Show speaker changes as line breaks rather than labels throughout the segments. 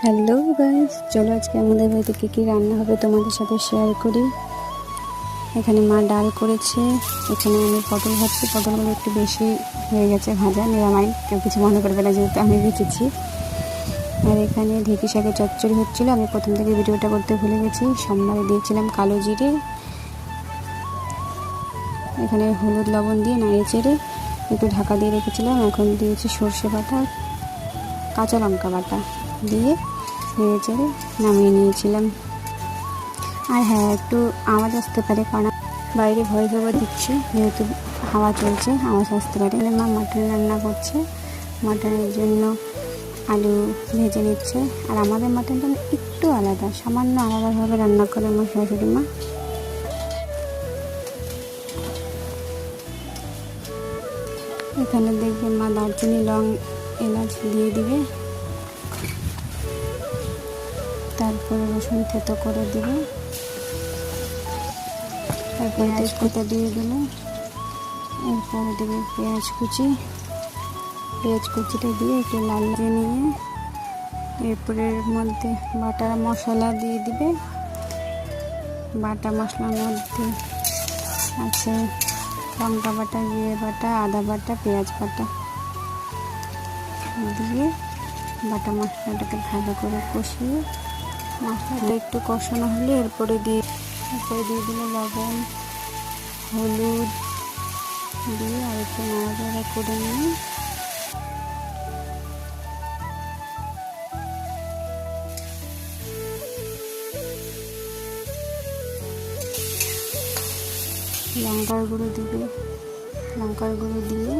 Hello guys, চলো আজকে আমাদের বাড়িতে কী কী রান্না হবে তোমাদের সাথে শেয়ার করি। এখানে মা ডাল করেছে, এখানে আমি পটল ভাজছি। পটলগুলো একটু বেশি হয়ে গেছে ভাজা, নিরামাই, কেউ কিছু মনে করবে না যেহেতু আমি ভেজেছি। আর এখানে ঢেঁকি শাকের চচ্চড়ি হচ্ছিলো। আমি প্রথম থেকে ভিডিওটা করতে ভুলে গেছি। সোমবারে দিয়েছিলাম কালো জিরে, এখানে হলুদ লবণ দিয়ে নাড়িয়ে চেড়ে একটু ঢাকা দিয়ে রেখেছিলাম। এখন দিয়েছি সর্ষে বাটা, কাঁচা লঙ্কা বাটা দিয়ে নেড়ে চেড়ে নামিয়ে নিয়েছিলাম। আর হ্যাঁ, একটু আওয়াজ আসতে পারে কারণ বাইরে ভয়েস ওভার দিচ্ছি, যেহেতু হাওয়া চলছে, আওয়াজ আসতে পারে। মা মাটন রান্না করছে, মাটনের জন্য আলু ভেজে নিচ্ছে। আর আমাদের মাটনটা একটু আলাদা, সামান্য আলাদাভাবে রান্না করে আমার শাশুড়ি মা। এখানে দেখবে মা দারচিনি, লং, এলাচ দিয়ে দিবে, তারপরে রসুন থেতো করে দিবে, তারপরে তেজপাতা দিয়ে দিলে, এরপরে দেবে পেঁয়াজ কুচি। পেঁয়াজ কুচিটা দিয়ে একটু লাল নিয়ে এরপরে এর মধ্যে বাটা মশলা দিয়ে দিবে। বাটা মশলার মধ্যে আছে লঙ্কা বাটা, জিরে বাটা, আদা বাটা, পেঁয়াজ বাটা দিয়ে বাটা মশলাটাকে ভালো করে কষিয়ে, মশলাটা একটু কষানো হলে এরপরে দিয়ে দিলে লবণ, হলুদ দিয়ে আর একটু নাড়াচাড়া করে নিয়ে লঙ্কার গুঁড়ো দিবে। লঙ্কার গুঁড়ো দিয়ে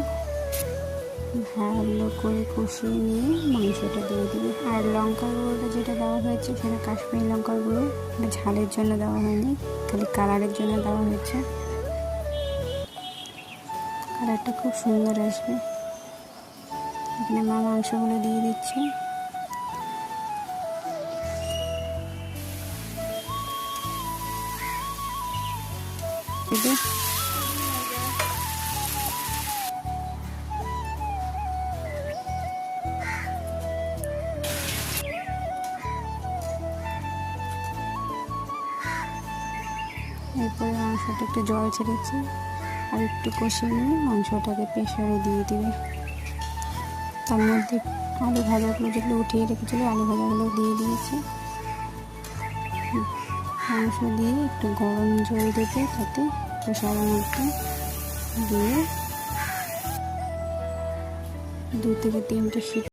ভালো করে কষিয়ে নিয়ে মাংসটা দিয়ে দিবে। আর লঙ্কার গুঁড়োটা যেটা দেওয়া হয়েছে সেটা কাশ্মীরি লঙ্কার গুঁড়ো, এটা ঝালের জন্য দেওয়া হয়নি, খালি কালারের জন্য দেওয়া হয়েছে। কালারটা খুব সুন্দর আসবে। এখানে মা মাংসগুলো দিয়ে দিচ্ছে। এরপরে মাংসটা একটু জল ছেড়েছে, আর একটু কষিয়ে নিয়ে মাংসটাকে প্রেসারে দিয়ে দিবে। তার মধ্যে আলু ভাজাগুলো যেগুলো উঠিয়ে রেখেছিলো, আলু ভাজাগুলো দিয়ে দিয়েছে। মাংস দিয়ে একটু গরম জল দেবে, তাতে প্রেসারের মধ্যে দিয়ে 2 থেকে 3টে সিটি